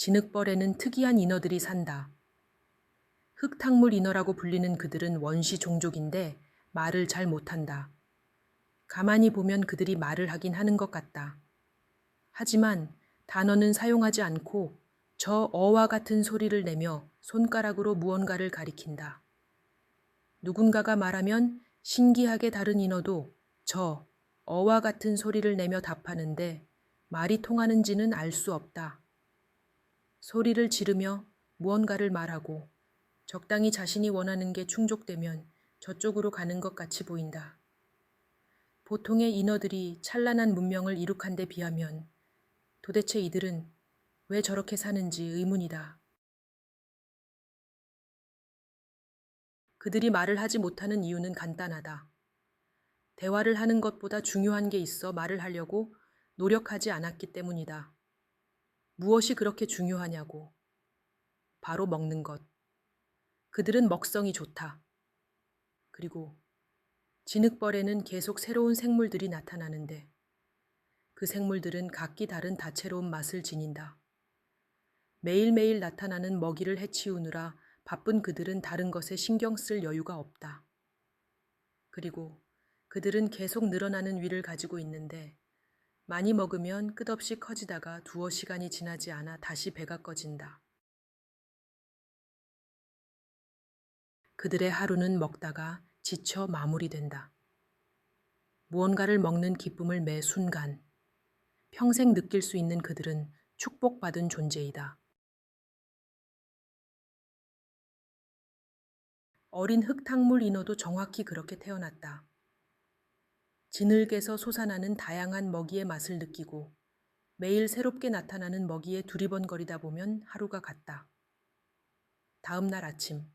진흙벌에는 특이한 인어들이 산다. 흙탕물 인어라고 불리는 그들은 원시 종족인데 말을 잘 못한다. 가만히 보면 그들이 말을 하긴 하는 것 같다. 하지만 단어는 사용하지 않고 저 어와 같은 소리를 내며 손가락으로 무언가를 가리킨다. 누군가가 말하면 신기하게 다른 인어도 저 어와 같은 소리를 내며 답하는데 말이 통하는지는 알 수 없다. 소리를 지르며 무언가를 말하고 적당히 자신이 원하는 게 충족되면 저쪽으로 가는 것 같이 보인다. 보통의 인어들이 찬란한 문명을 이룩한 데 비하면 도대체 이들은 왜 저렇게 사는지 의문이다. 그들이 말을 하지 못하는 이유는 간단하다. 대화를 하는 것보다 중요한 게 있어 말을 하려고 노력하지 않았기 때문이다. 무엇이 그렇게 중요하냐고. 바로 먹는 것. 그들은 먹성이 좋다. 그리고 진흙벌에는 계속 새로운 생물들이 나타나는데 그 생물들은 각기 다른 다채로운 맛을 지닌다. 매일매일 나타나는 먹이를 해치우느라 바쁜 그들은 다른 것에 신경 쓸 여유가 없다. 그리고 그들은 계속 늘어나는 위를 가지고 있는데 많이 먹으면 끝없이 커지다가 두어 시간이 지나지 않아 다시 배가 꺼진다. 그들의 하루는 먹다가 지쳐 마무리된다. 무언가를 먹는 기쁨을 매 순간, 평생 느낄 수 있는 그들은 축복받은 존재이다. 어린 흙탕물 인어도 정확히 그렇게 태어났다. 진흙에서 솟아나는 다양한 먹이의 맛을 느끼고 매일 새롭게 나타나는 먹이에 두리번거리다 보면 하루가 갔다. 다음 날 아침,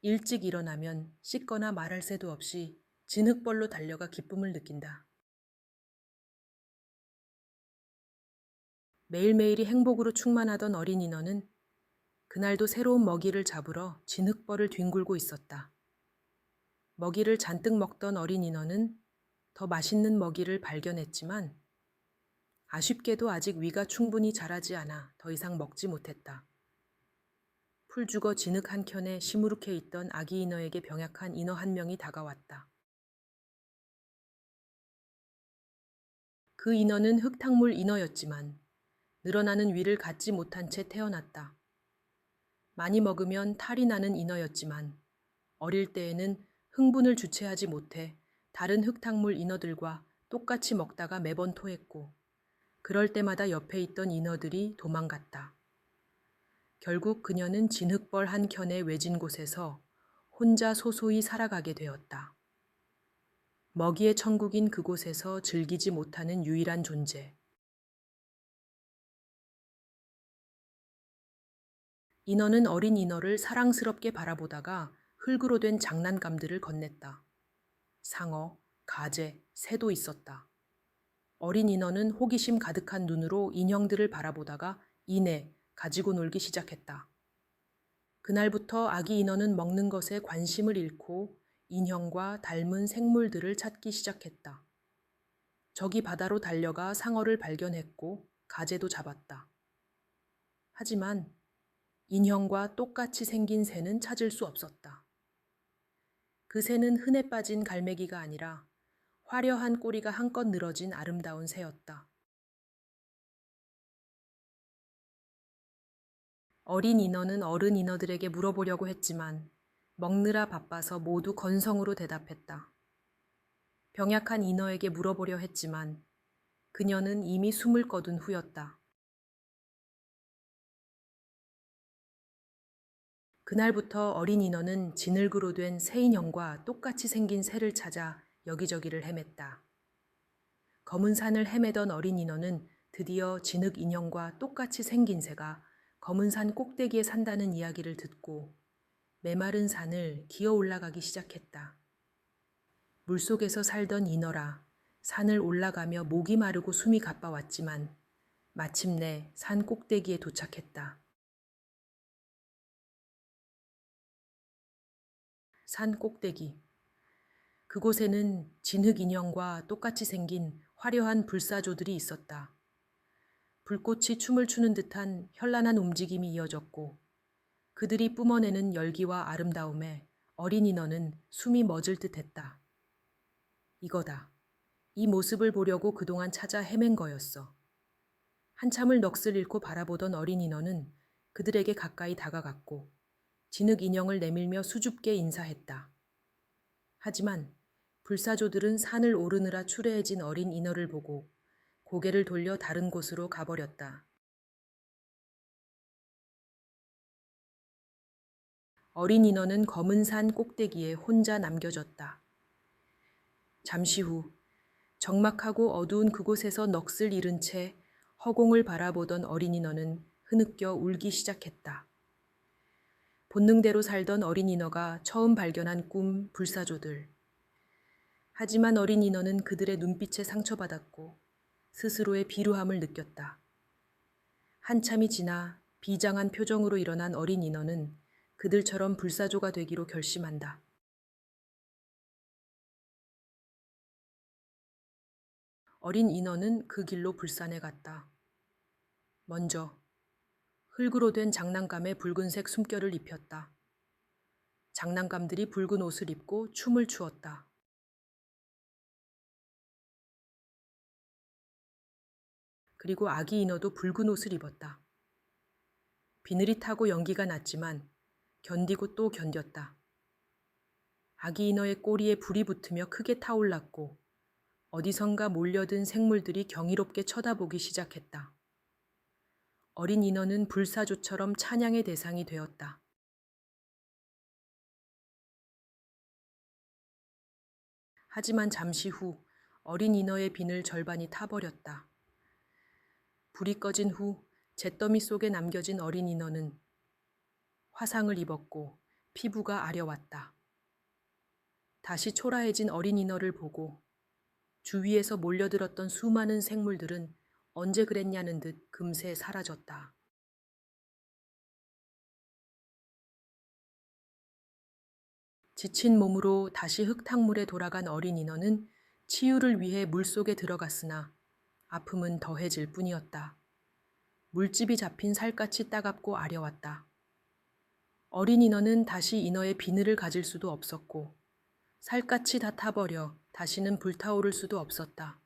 일찍 일어나면 씻거나 말할 새도 없이 진흙벌로 달려가 기쁨을 느낀다. 매일매일이 행복으로 충만하던 어린 인어는 그날도 새로운 먹이를 잡으러 진흙벌을 뒹굴고 있었다. 먹이를 잔뜩 먹던 어린 인어는 더 맛있는 먹이를 발견했지만 아쉽게도 아직 위가 충분히 자라지 않아 더 이상 먹지 못했다. 풀 죽어 진흙 한 켠에 시무룩해 있던 아기 인어에게 병약한 인어 한 명이 다가왔다. 그 인어는 흙탕물 인어였지만 늘어나는 위를 갖지 못한 채 태어났다. 많이 먹으면 탈이 나는 인어였지만 어릴 때에는 흥분을 주체하지 못해 다른 흙탕물 인어들과 똑같이 먹다가 매번 토했고 그럴 때마다 옆에 있던 인어들이 도망갔다. 결국 그녀는 진흙벌 한 켠의 외진 곳에서 혼자 소소히 살아가게 되었다. 먹이의 천국인 그곳에서 즐기지 못하는 유일한 존재. 인어는 어린 인어를 사랑스럽게 바라보다가 흙으로 된 장난감들을 건넸다. 상어, 가재, 새도 있었다. 어린 인어는 호기심 가득한 눈으로 인형들을 바라보다가 이내 가지고 놀기 시작했다. 그날부터 아기 인어는 먹는 것에 관심을 잃고 인형과 닮은 생물들을 찾기 시작했다. 저기 바다로 달려가 상어를 발견했고 가재도 잡았다. 하지만 인형과 똑같이 생긴 새는 찾을 수 없었다. 그 새는 흔해 빠진 갈매기가 아니라 화려한 꼬리가 한껏 늘어진 아름다운 새였다. 어린 인어는 어른 인어들에게 물어보려고 했지만 먹느라 바빠서 모두 건성으로 대답했다. 병약한 인어에게 물어보려 했지만 그녀는 이미 숨을 거둔 후였다. 그날부터 어린 인어는 진흙으로 된 새 인형과 똑같이 생긴 새를 찾아 여기저기를 헤맸다. 검은 산을 헤매던 어린 인어는 드디어 진흙 인형과 똑같이 생긴 새가 검은 산 꼭대기에 산다는 이야기를 듣고 메마른 산을 기어 올라가기 시작했다. 물속에서 살던 인어라 산을 올라가며 목이 마르고 숨이 가빠왔지만 마침내 산 꼭대기에 도착했다. 산 꼭대기. 그곳에는 진흙 인형과 똑같이 생긴 화려한 불사조들이 있었다. 불꽃이 춤을 추는 듯한 현란한 움직임이 이어졌고 그들이 뿜어내는 열기와 아름다움에 어린 인어는 숨이 멎을 듯했다. 이거다. 이 모습을 보려고 그동안 찾아 헤맨 거였어. 한참을 넋을 잃고 바라보던 어린 인어는 그들에게 가까이 다가갔고 진흙 인형을 내밀며 수줍게 인사했다. 하지만 불사조들은 산을 오르느라 추레해진 어린 인어를 보고 고개를 돌려 다른 곳으로 가버렸다. 어린 인어는 검은 산 꼭대기에 혼자 남겨졌다. 잠시 후 적막하고 어두운 그곳에서 넋을 잃은 채 허공을 바라보던 어린 인어는 흐느껴 울기 시작했다. 본능대로 살던 어린 인어가 처음 발견한 꿈 불사조들. 하지만 어린 인어는 그들의 눈빛에 상처받았고 스스로의 비루함을 느꼈다. 한참이 지나 비장한 표정으로 일어난 어린 인어는 그들처럼 불사조가 되기로 결심한다. 어린 인어는 그 길로 불산에 갔다. 먼저 흙으로 된 장난감에 붉은색 숨결을 입혔다. 장난감들이 붉은 옷을 입고 춤을 추었다. 그리고 아기 인어도 붉은 옷을 입었다. 비늘이 타고 연기가 났지만 견디고 또 견뎠다. 아기 인어의 꼬리에 불이 붙으며 크게 타올랐고 어디선가 몰려든 생물들이 경이롭게 쳐다보기 시작했다. 어린 인어는 불사조처럼 찬양의 대상이 되었다. 하지만 잠시 후 어린 인어의 비늘 절반이 타버렸다. 불이 꺼진 후 잿더미 속에 남겨진 어린 인어는 화상을 입었고 피부가 아려왔다. 다시 초라해진 어린 인어를 보고 주위에서 몰려들었던 수많은 생물들은 언제 그랬냐는 듯 금세 사라졌다. 지친 몸으로 다시 흙탕물에 돌아간 어린 인어는 치유를 위해 물속에 들어갔으나 아픔은 더해질 뿐이었다. 물집이 잡힌 살갗이 따갑고 아려왔다. 어린 인어는 다시 인어의 비늘을 가질 수도 없었고 살갗이 다 타버려 다시는 불타오를 수도 없었다.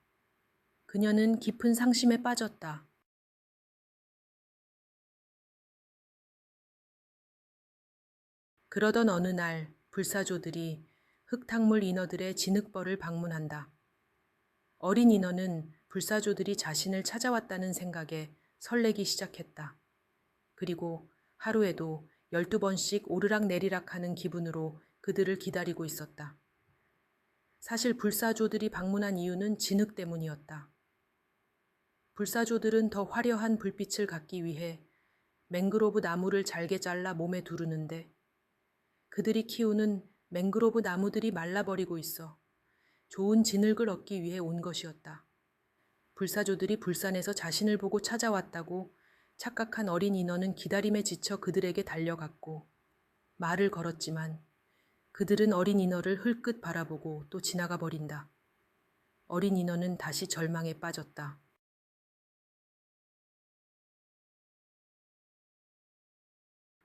그녀는 깊은 상심에 빠졌다. 그러던 어느 날 불사조들이 흙탕물 인어들의 진흙벌을 방문한다. 어린 인어는 불사조들이 자신을 찾아왔다는 생각에 설레기 시작했다. 그리고 하루에도 12번씩 오르락내리락 하는 기분으로 그들을 기다리고 있었다. 사실 불사조들이 방문한 이유는 진흙 때문이었다. 불사조들은 더 화려한 불빛을 갖기 위해 맹그로브 나무를 잘게 잘라 몸에 두르는데 그들이 키우는 맹그로브 나무들이 말라버리고 있어 좋은 진흙을 얻기 위해 온 것이었다. 불사조들이 불산에서 자신을 보고 찾아왔다고 착각한 어린 인어는 기다림에 지쳐 그들에게 달려갔고 말을 걸었지만 그들은 어린 인어를 흘끗 바라보고 또 지나가 버린다. 어린 인어는 다시 절망에 빠졌다.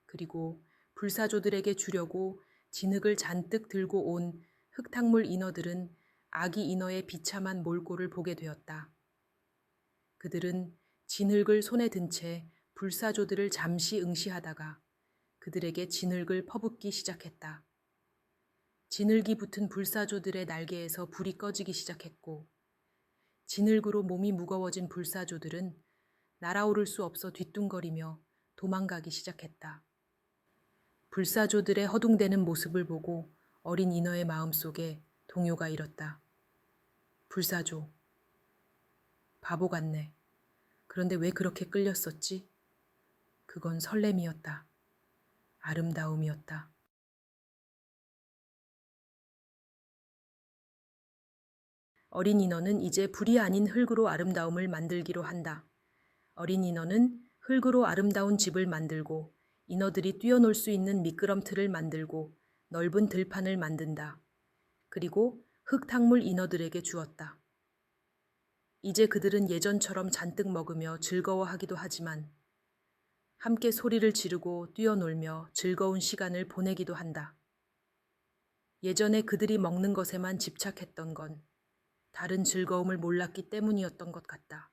그리고 불사조들에게 주려고 진흙을 잔뜩 들고 온 흙탕물 인어들은 아기 인어의 비참한 몰골을 보게 되었다. 그들은 진흙을 손에 든 채 불사조들을 잠시 응시하다가 그들에게 진흙을 퍼붓기 시작했다. 진흙이 붙은 불사조들의 날개에서 불이 꺼지기 시작했고 진흙으로 몸이 무거워진 불사조들은 날아오를 수 없어 뒤뚱거리며 도망가기 시작했다. 불사조들의 허둥대는 모습을 보고 어린 인어의 마음속에 동요가 일었다. 불사조. 바보 같네. 그런데 왜 그렇게 끌렸었지? 그건 설렘이었다. 아름다움이었다. 어린 인어는 이제 불이 아닌 흙으로 아름다움을 만들기로 한다. 어린 인어는 흙으로 아름다운 집을 만들고 인어들이 뛰어놀 수 있는 미끄럼틀을 만들고 넓은 들판을 만든다. 그리고 흙탕물 인어들에게 주었다. 이제 그들은 예전처럼 잔뜩 먹으며 즐거워하기도 하지만 함께 소리를 지르고 뛰어놀며 즐거운 시간을 보내기도 한다. 예전에 그들이 먹는 것에만 집착했던 건 다른 즐거움을 몰랐기 때문이었던 것 같다.